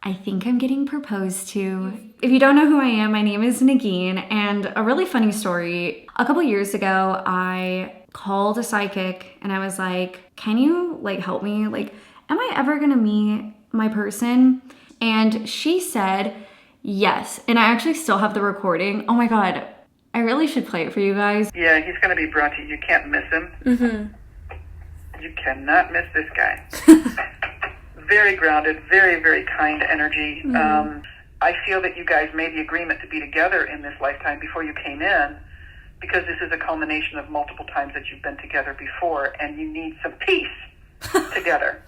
I think I'm getting proposed to. If you don't know who I am, my name is Negeen, and a really funny story. A couple years ago, I called a psychic and I was like, can you like help me? Like, am I ever gonna meet my person? And she said, yes. And I actually still have the recording. Oh my God, I really should play it for you guys. Yeah, he's gonna be brought to you. You can't miss him. Mm-hmm. You cannot miss this guy. Very grounded, very, very kind energy. Mm-hmm. I feel that you guys made the agreement to be together in this lifetime before you came in, because this is a culmination of multiple times that you've been together before, and you need some peace together.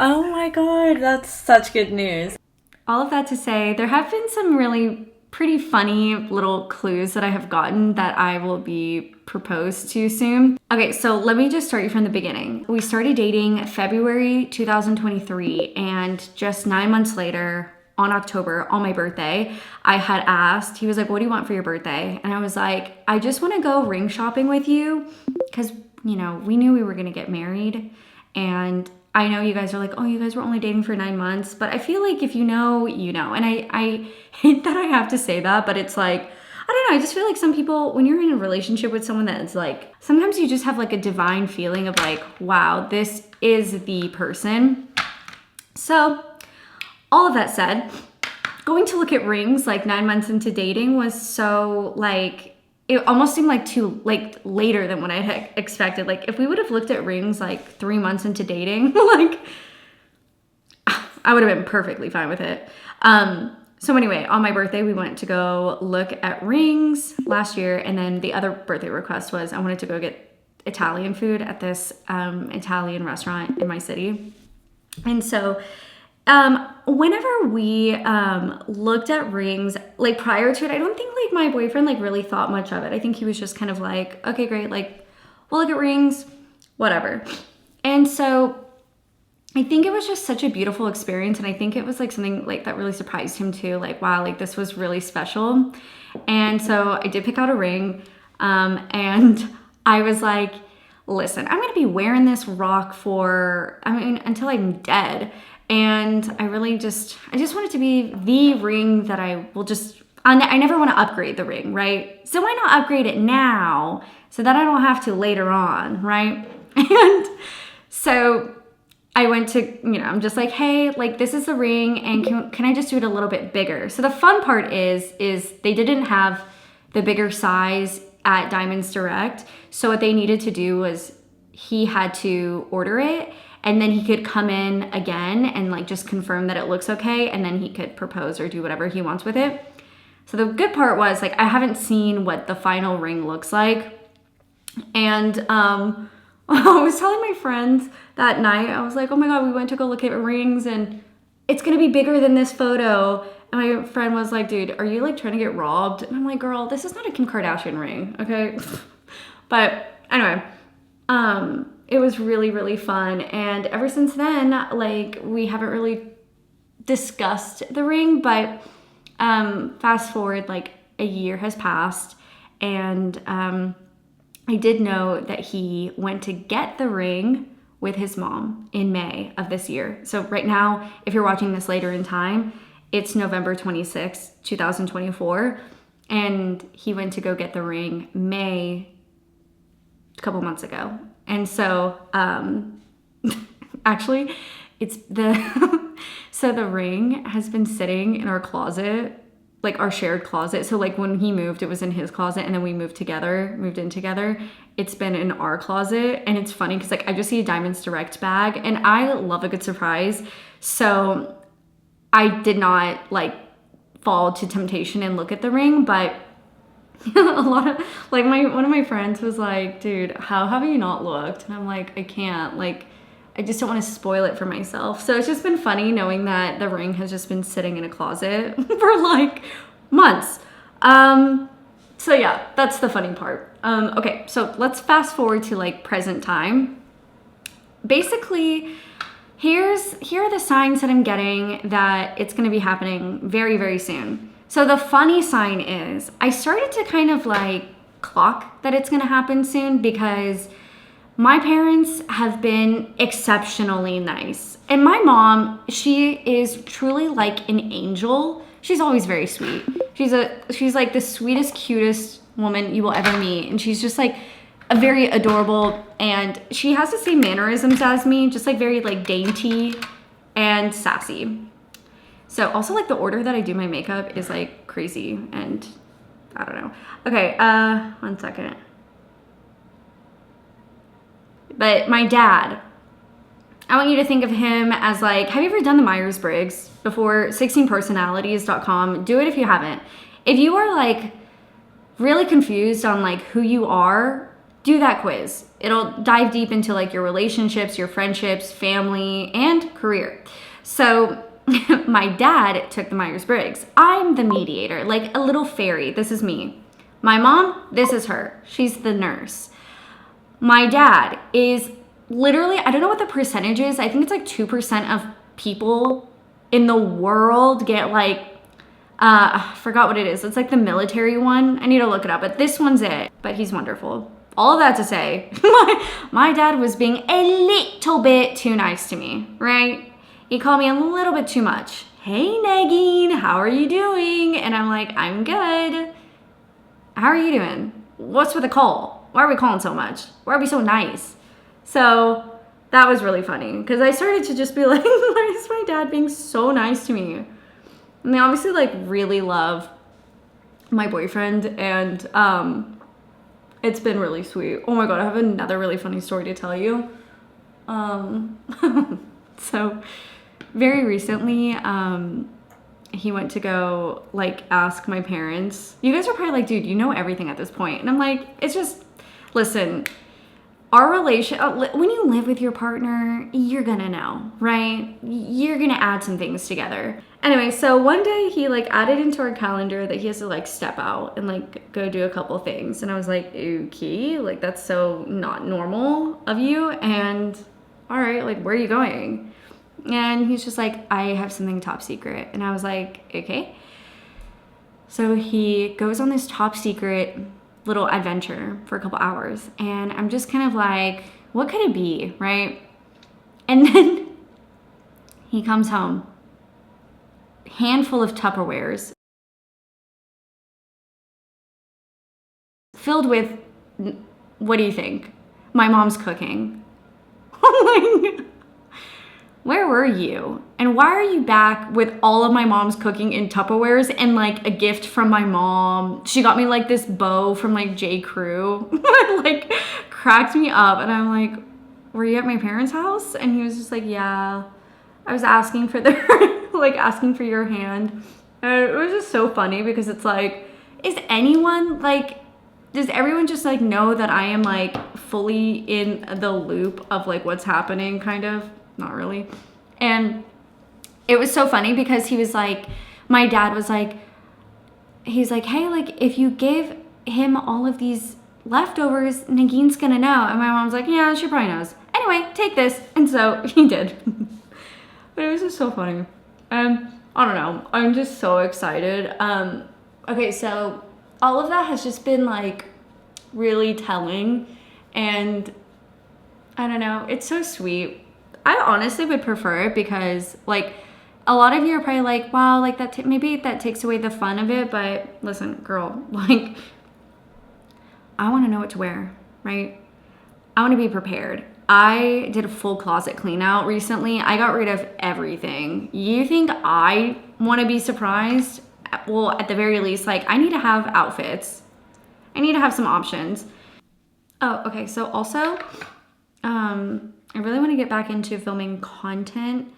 Oh my God, that's such good news. All of that to say, there have been some really pretty funny little clues that I have gotten that I will be proposed to soon. Okay, so let me just start you from the beginning. We started dating February 2023, and just 9 months later, on October, on my birthday, I had asked, he was like, what do you want for your birthday? And I was like, I just want to go ring shopping with you, because, you know, we knew we were going to get married, and I know you guys are like, oh, you guys were only dating for 9 months, but I feel like if you know, you know. And I hate that I have to say that, but it's like, I don't know, I just feel like some people, when you're in a relationship with someone that's like, sometimes you just have like a divine feeling of like, wow, this is the person. So all of that said, going to look at rings like 9 months into dating was so like, it almost seemed like too like later than what I had expected. Like if we would have looked at rings like 3 months into dating, like I would have been perfectly fine with it. So anyway, on my birthday, we went to go look at rings last year. And then the other birthday request was I wanted to go get Italian food at this Italian restaurant in my city. And so whenever we looked at rings, like prior to it, I don't think like my boyfriend like really thought much of it. I think he was just kind of like, okay, great, like we'll look at rings, whatever. And so I think it was just such a beautiful experience, and I think it was like something like that really surprised him too, like wow, like this was really special. And so I did pick out a ring, and I was like, listen, I'm gonna be wearing this rock for, I mean, until I'm dead. And I just want it to be the ring that I will just, I never want to upgrade the ring, right? So why not upgrade it now so that I don't have to later on, right? And so I went to, you know, I'm just like, hey, like this is the ring, and can I just do it a little bit bigger? So the fun part is they didn't have the bigger size at Diamonds Direct. So what they needed to do was he had to order it, and then he could come in again and like just confirm that it looks okay, and then he could propose or do whatever he wants with it. So the good part was like I haven't seen what the final ring looks like. And I was telling my friends that night, I was like, oh my God, we went to go look at rings and it's gonna be bigger than this photo. And my friend was like, dude, are you like trying to get robbed? And I'm like, girl, this is not a Kim Kardashian ring, okay? But anyway, it was really, really fun. And ever since then, like we haven't really discussed the ring, but fast forward, like a year has passed, and I did know that he went to get the ring with his mom in May of this year. So right now, if you're watching this later in time, it's November 26, 2024. And he went to go get the ring May, a couple months ago. And so, actually, it's so the ring has been sitting in our closet, like our shared closet. So like when he moved, it was in his closet, and then we moved in together. It's been in our closet. And it's funny because like I just see a Diamonds Direct bag, and I love a good surprise. So I did not like fall to temptation and look at the ring, but a lot of like one of my friends was like, dude, how have you not looked? And I'm like, I can't, like I just don't want to spoil it for myself. So it's just been funny knowing that the ring has just been sitting in a closet for like months. So yeah, that's the funny part. Okay, so let's fast forward to like present time. Basically, here are the signs that I'm getting that it's going to be happening very, very soon. So the funny sign is I started to kind of like clock that it's going to happen soon, because My parents have been exceptionally nice. And my mom, she is truly like an angel. She's always very sweet. She's like the sweetest, cutest woman you will ever meet. And she's just like a very adorable, and she has the same mannerisms as me, just like very like dainty and sassy. So also like the order that I do my makeup is like crazy, and I don't know. Okay, 1 second. But my dad, I want you to think of him as like, have you ever done the Myers-Briggs before? 16personalities.com. Do it if you haven't. If you are like really confused on like who you are, do that quiz. It'll dive deep into like your relationships, your friendships, family, and career. So my dad took the Myers-Briggs. I'm the mediator, like a little fairy. This is me. My mom, this is her. She's the nurse. My dad is literally, I don't know what the percentage is. I think it's like 2% of people in the world get like, I forgot what it is. It's like the military one. I need to look it up, but this one's it. But he's wonderful. All of that to say, my dad was being a little bit too nice to me, right? He called me a little bit too much. Hey, Negeen, how are you doing? And I'm like, I'm good. How are you doing? What's with the call? Why are we calling so much? Why are we so nice? So that was really funny because I started to just be like, why is my dad being so nice to me? And they obviously like really love my boyfriend, and it's been really sweet. Oh my God, I have another really funny story to tell you. So very recently, he went to go like ask my parents. You guys are probably like, dude, you know everything at this point. And I'm like, it's just, listen, our relation, when you live with your partner, you're gonna know, right? You're gonna add some things together. Anyway, so one day he like added into our calendar that he has to like step out and like go do a couple things. And I was like, okay, like that's so not normal of you. And all right, like where are you going? And he's just like, I have something top secret. And I was like, okay. So he goes on this top secret little adventure for a couple hours. And I'm just kind of like, what could it be, right? And then he comes home, handful of Tupperwares filled with, what do you think? My mom's cooking. Oh my God. Where were you? And why are you back with all of my mom's cooking in Tupperwares and like a gift from my mom? She got me like this bow from like J. Crew. Like cracked me up. And I'm like, were you at my parents' house? And he was just like, yeah, I was asking for their, like asking for your hand. And it was just so funny because it's like, is anyone like, does everyone just like know that I am like fully in the loop of like what's happening kind of? Not really. And it was so funny because he was like, my dad was like, he's like, hey, like if you give him all of these leftovers, Negeen's gonna know. And my mom's like, yeah, she probably knows. Anyway, take this. And so he did. But it was just so funny. I don't know. I'm just so excited. Okay, so all of that has just been like really telling, and I don't know, it's so sweet. I honestly would prefer it because like a lot of you are probably like, wow, like that maybe that takes away the fun of it. But listen, girl, like I want to know what to wear, right? I want to be prepared. I did a full closet clean out recently. I got rid of everything. You think I want to be surprised? Well, at the very least, like I need to have outfits. I need to have some options. Oh, okay. So also, I really want to get back into filming content.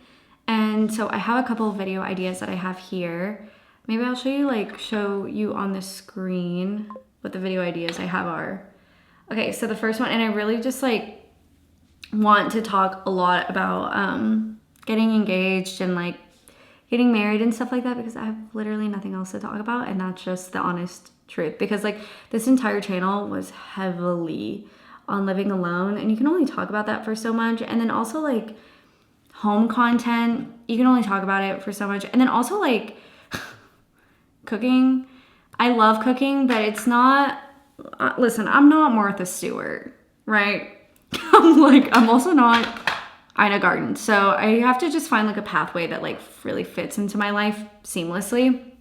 And so I have a couple of video ideas that I have here. Maybe I'll show you on the screen what the video ideas I have are. Okay, so the first one, and I really just like want to talk a lot about getting engaged and like getting married and stuff like that, because I have literally nothing else to talk about, and that's just the honest truth. Because like this entire channel was heavily on living alone, and you can only talk about that for so much. And then also like home content, you can only talk about it for so much. And then also like cooking. I love cooking, but it's not, listen, I'm not Martha Stewart, right? I'm also not Ina Garten. So I have to just find like a pathway that like really fits into my life seamlessly.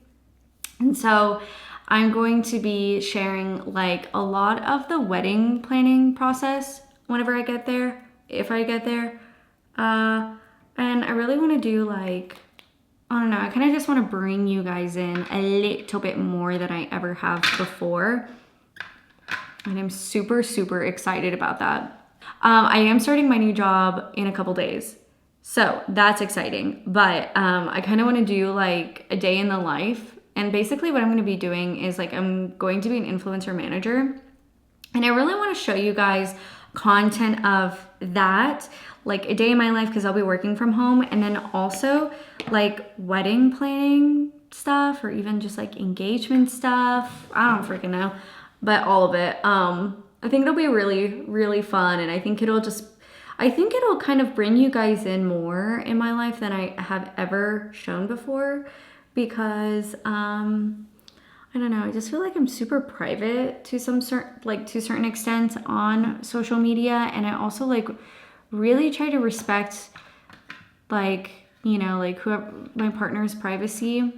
And so I'm going to be sharing like a lot of the wedding planning process whenever I get there, if I get there. And I really want to do like, I don't know, I kind of just want to bring you guys in a little bit more than I ever have before. And I'm super, super excited about that. I am starting my new job in a couple days. So that's exciting. But I kind of want to do like a day in the life. And basically what I'm going to be doing is like I'm going to be an influencer manager. And I really want to show you guys content of that, like a day in my life because I'll be working from home. And then also like wedding planning stuff or even just like engagement stuff. I don't freaking know. But all of it. I think it'll be really, really fun. And I think it'll kind of bring you guys in more in my life than I have ever shown before. Because, I don't know, I just feel like I'm super private to to a certain extent on social media. And I also like really try to respect like, you know, like whoever my partner's privacy.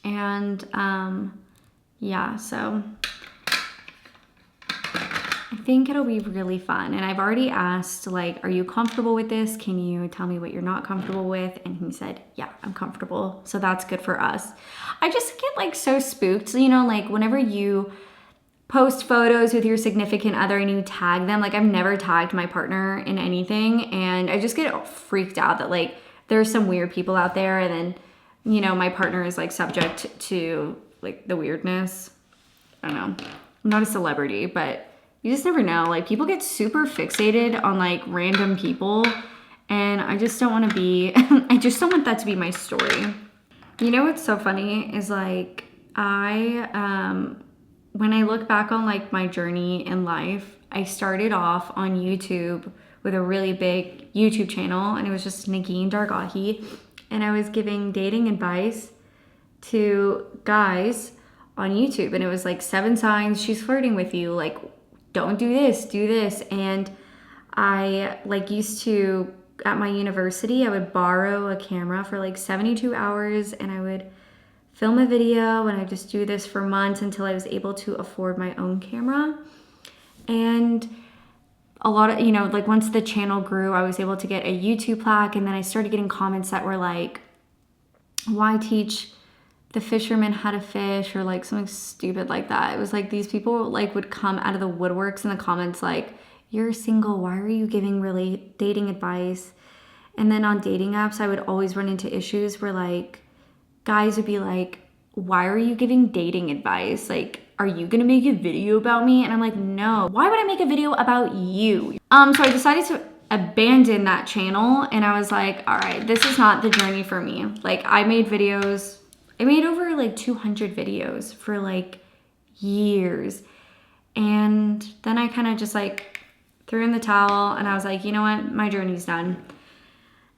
And, yeah, so I think it'll be really fun. And I've already asked, like, are you comfortable with this? Can you tell me what you're not comfortable with? And he said, yeah, I'm comfortable. So that's good for us. I just get like so spooked, you know, like whenever you post photos with your significant other and you tag them, like I've never tagged my partner in anything. And I just get freaked out that like there's some weird people out there. And then, you know, my partner is like subject to like the weirdness. I don't know. I'm not a celebrity, but you just never know. Like people get super fixated on like random people. And I just don't want to be, I just don't want that to be my story. You know what's so funny is like when I look back on like my journey in life, I started off on YouTube with a really big YouTube channel and it was just Negeen Dargahi. And I was giving dating advice to guys on YouTube. And it was like 7 signs she's flirting with you. Like, don't do this, do this. And I like used to, at my university, I would borrow a camera for like 72 hours and I would film a video and I just do this for months until I was able to afford my own camera. And a lot of, you know, like once the channel grew, I was able to get a YouTube plaque. And then I started getting comments that were like, why teach the fishermen how to fish, or like something stupid like that. It was like these people like would come out of the woodworks in the comments like, you're single, why are you giving really dating advice? And then on dating apps, I would always run into issues where like guys would be like, why are you giving dating advice? Like, are you gonna make a video about me? And I'm like, no, why would I make a video about you? So I decided to abandon that channel and I was like, all right, this is not the journey for me. Like I made over like 200 videos for like years. And then I kind of just like threw in the towel and I was like, you know what, my journey's done.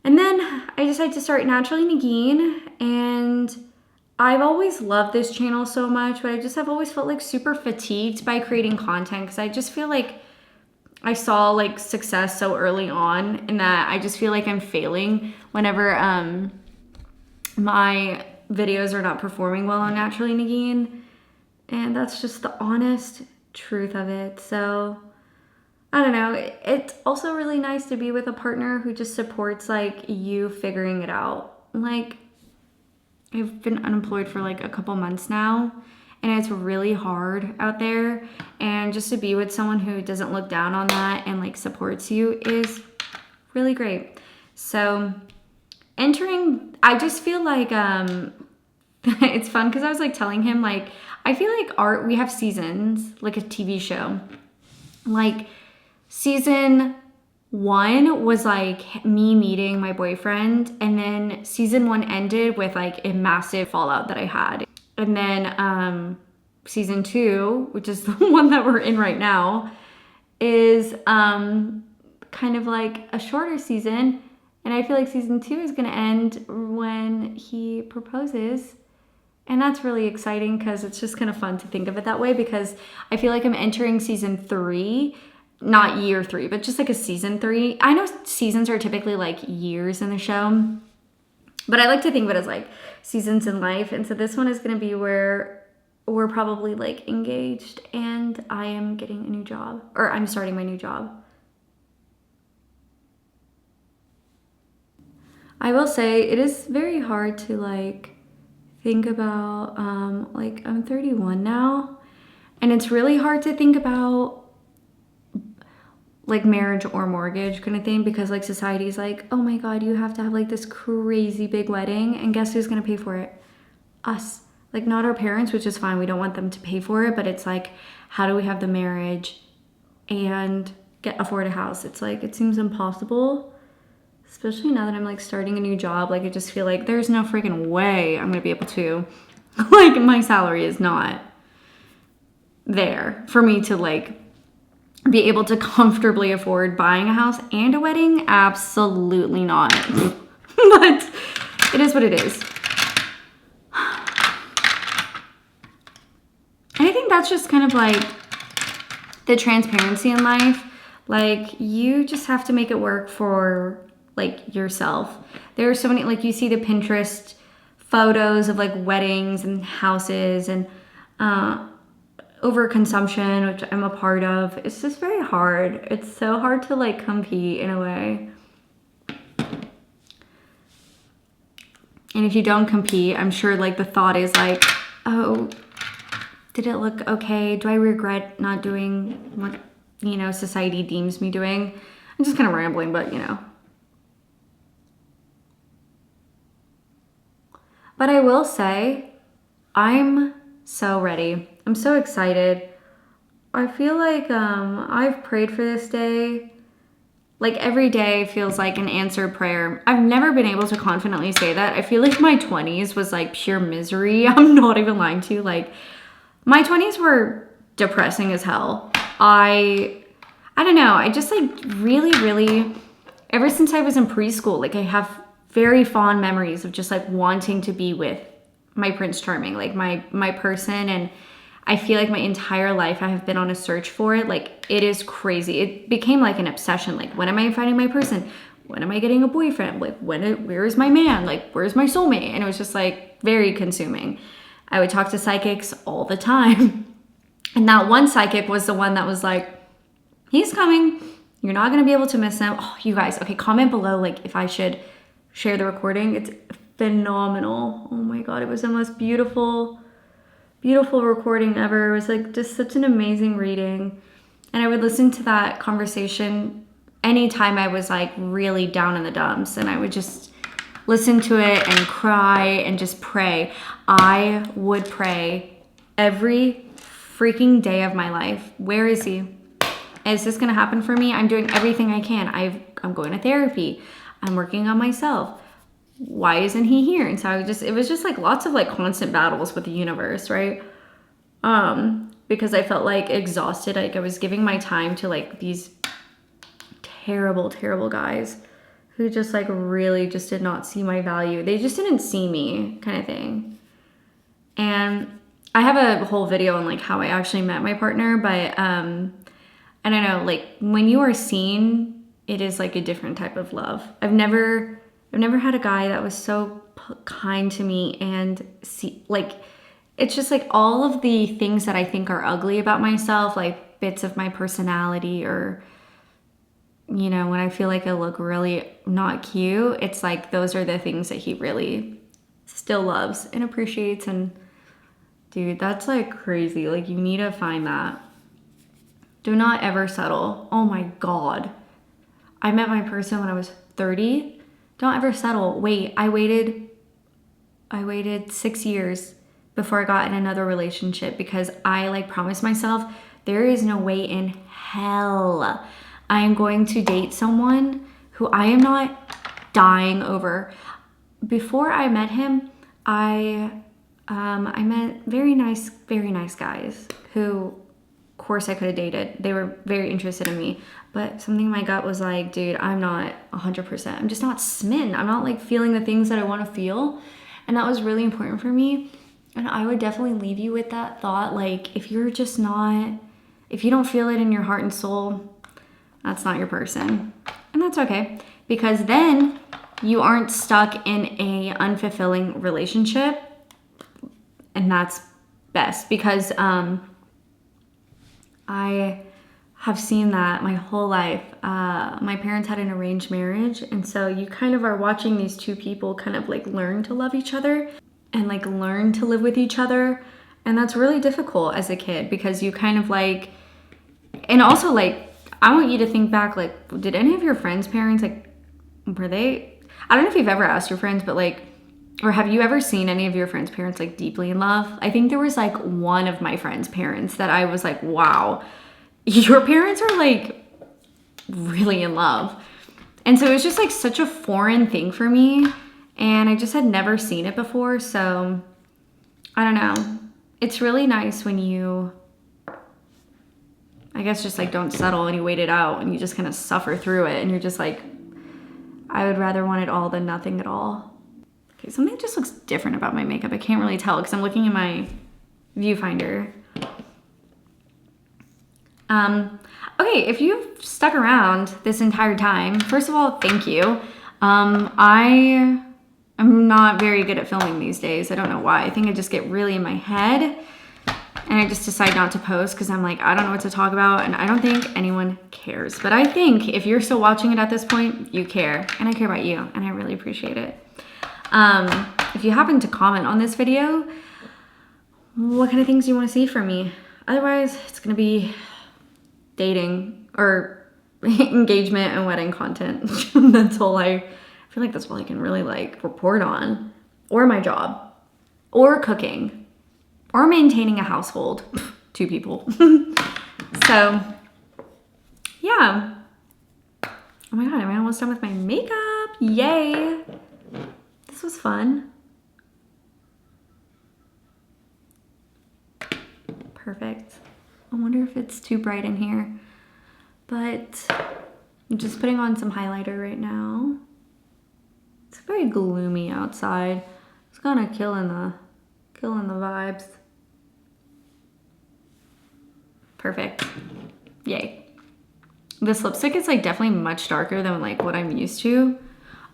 And then I decided to start Naturally Negeen, and I've always loved this channel so much, but I just have always felt like super fatigued by creating content because I just feel like I saw like success so early on and that I just feel like I'm failing whenever my videos are not performing well on Naturally Negeen. And that's just the honest truth of it. So I don't know. It's also really nice to be with a partner who just supports like you figuring it out. Like I've been unemployed for like a couple months now and it's really hard out there. And just to be with someone who doesn't look down on that and like supports you is really great. So I just feel like it's fun because I was like telling him like I feel like we have seasons, like a TV show. Like season 1 was like me meeting my boyfriend, and then season 1 ended with like a massive fallout that I had. And then season 2, which is the one that we're in right now, is kind of like a shorter season. And I feel like season 2 is going to end when he proposes. And that's really exciting because it's just kind of fun to think of it that way, because I feel like I'm entering season 3 not year 3, but just like a season 3. I know seasons are typically like years in the show, but I like to think of it as like seasons in life. And so this one is going to be where we're probably like engaged and I am getting a new job, or I'm starting my new job. I will say it is very hard to like think about, like I'm 31 now, and it's really hard to think about like marriage or mortgage kind of thing, because like society's like, oh my God, you have to have like this crazy big wedding, and guess who's gonna pay for it? Us. Like, not our parents, which is fine, we don't want them to pay for it, but it's like, how do we have the marriage and afford a house? It's like, it seems impossible, especially now that I'm like starting a new job. Like, I just feel like there's no freaking way I'm gonna be able to, like, my salary is not there for me to like be able to comfortably afford buying a house and a wedding. Absolutely not. But it is what it is. And I think that's just kind of like the transparency in life. Like, you just have to make it work for like yourself. There are so many, like, you see the Pinterest photos of like weddings and houses and overconsumption, which I'm a part of. It's just very hard. It's so hard to like compete in a way. And if you don't compete, I'm sure like the thought is like, oh, did it look okay? Do I regret not doing what, you know, society deems me doing? I'm just kind of rambling, but you know. But I will say, I'm so ready. I'm so excited. I feel like I've prayed for this day. Like, every day feels like an answered prayer. I've never been able to confidently say that. I feel like my 20s was like pure misery. I'm not even lying to you. Like, my 20s were depressing as hell. I don't know. I just like really, ever since I was in preschool, like, I have very fond memories of just like wanting to be with my Prince Charming, like my person. And I feel like my entire life I have been on a search for it. Like, it is crazy. It became like an obsession. Like, when am I finding my person? When am I getting a boyfriend? Like, where is my man? Like, where's my soulmate? And it was just like very consuming. I would talk to psychics all the time. And that one psychic was the one that was like, he's coming. You're not going to be able to miss him. Oh, you guys, okay, comment below like if I should share the recording. It's phenomenal. Oh my God, it was the most beautiful recording ever. It was like just such an amazing reading. And I would listen to that conversation anytime I was like really down in the dumps, and I would just listen to it and cry and just pray. I would pray every freaking day of my life. Where is he? Is this gonna happen for me? I'm doing everything I can. I'm going to therapy. I'm working on myself. Why isn't he here? And so it was just like lots of like constant battles with the universe, right? Because I felt like exhausted. Like, I was giving my time to like these terrible guys who just like really just did not see my value. They just didn't see me, kind of thing. And I have a whole video on like how I actually met my partner, but I don't know, like, when you are seen, it is like a different type of love. I've never had a guy that was so kind to me, and it's just like all of the things that I think are ugly about myself, like bits of my personality, or, you know, when I feel like I look really not cute, it's like those are the things that he really still loves and appreciates. And dude, that's like crazy. Like, you need to find that. Do not ever settle. Oh my God. I met my person when I was 30. Don't ever settle. Wait, I waited 6 years before I got in another relationship because I like promised myself there is no way in hell I am going to date someone who I am not dying over. Before I met him, I met very nice guys who, of course, I could have dated. They were very interested in me, but something in my gut was like, dude, I'm not 100%. I'm just not smitten. I'm not like feeling the things that I want to feel. And that was really important for me. And I would definitely leave you with that thought. Like, if you don't feel it in your heart and soul, that's not your person. And that's okay, because then you aren't stuck in a unfulfilling relationship, and that's best, because I have seen that my whole life. My parents had an arranged marriage, and so you kind of are watching these two people kind of like learn to love each other and like learn to live with each other, and that's really difficult as a kid, because you kind of like, and also like, I want you to think back, like, did any of your friends' parents, like, were they, I don't know if you've ever asked your friends, but like, or have you ever seen any of your friends' parents like deeply in love? I think there was like one of my friends' parents that I was like, wow, your parents are like really in love. And so it was just like such a foreign thing for me, and I just had never seen it before. So I don't know. It's really nice when you, I guess, just like don't settle and you wait it out and you just kind of suffer through it, and you're just like, I would rather want it all than nothing at all. Okay, something just looks different about my makeup. I can't really tell because I'm looking in my viewfinder. Okay, if you've stuck around this entire time, first of all, thank you. I am not very good at filming these days. I don't know why. I think I just get really in my head, and I just decide not to post because I'm like, I don't know what to talk about, and I don't think anyone cares. But I think if you're still watching it at this point, you care, and I care about you, and I really appreciate it. If you happen to comment on this video, what kind of things you want to see from me? Otherwise, it's gonna be dating or engagement and wedding content. That's all I feel like that's all I can really like report on, or my job, or cooking, or maintaining a household. 2 people. So yeah. Oh my god, I'm almost done with my makeup. Yay. This was fun. Perfect. I wonder if it's too bright in here, but I'm just putting on some highlighter right now. It's very gloomy outside. It's kind of killing the vibes. Perfect. Yay. This lipstick is like definitely much darker than like what I'm used to.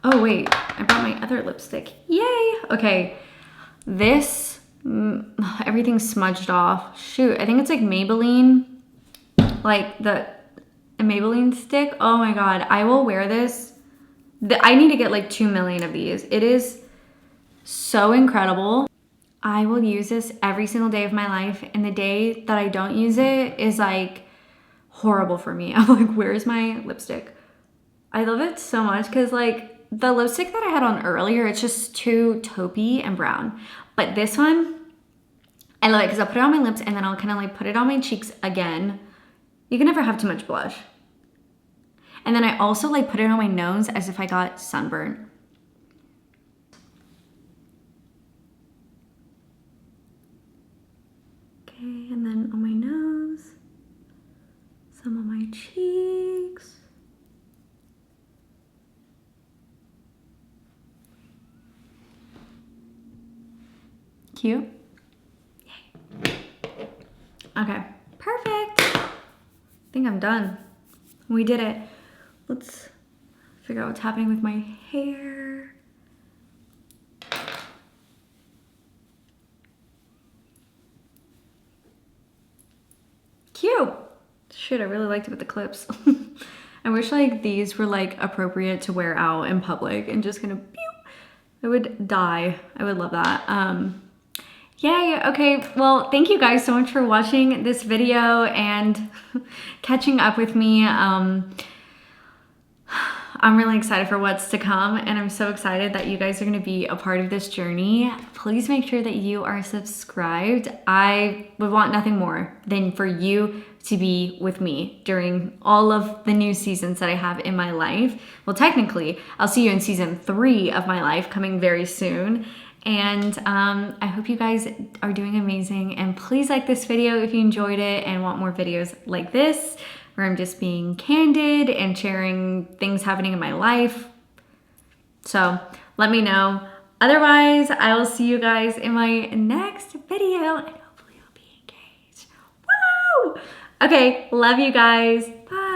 Oh wait, I brought my other lipstick. Yay. Okay. This, everything's smudged off. Shoot, I think it's like Maybelline. Like the Maybelline stick. Oh my god, I will wear this. I need to get like 2 million of these. It is so incredible. I will use this every single day of my life, and the day that I don't use it is like horrible for me. I'm like, where's my lipstick? I love it so much because like the lipstick that I had on earlier, it's just too taupey and brown. But this one, I love it because I'll put it on my lips and then I'll kind of like put it on my cheeks again. You can never have too much blush. And then I also like put it on my nose as if I got sunburnt. Okay, and then on my nose, some on my cheeks. Cute. Yay. Okay, perfect. I think I'm done. We did it. Let's figure out what's happening with my hair. Cute. Shoot, I really liked it with the clips. I wish like these were like appropriate to wear out in public and just kind of pew. I would die. I would love that. Yay. Okay, well, thank you guys so much for watching this video and catching up with me. I'm really excited for what's to come, and I'm so excited that you guys are going to be a part of this journey. Please make sure that you are subscribed. I would want nothing more than for you to be with me during all of the new seasons that I have in my life. Well, technically, I'll see you in season 3 of my life coming very soon. And I hope you guys are doing amazing. And please like this video if you enjoyed it and want more videos like this, where I'm just being candid and sharing things happening in my life. So let me know. Otherwise, I will see you guys in my next video, and hopefully I'll be engaged. Woo! Okay, love you guys. Bye.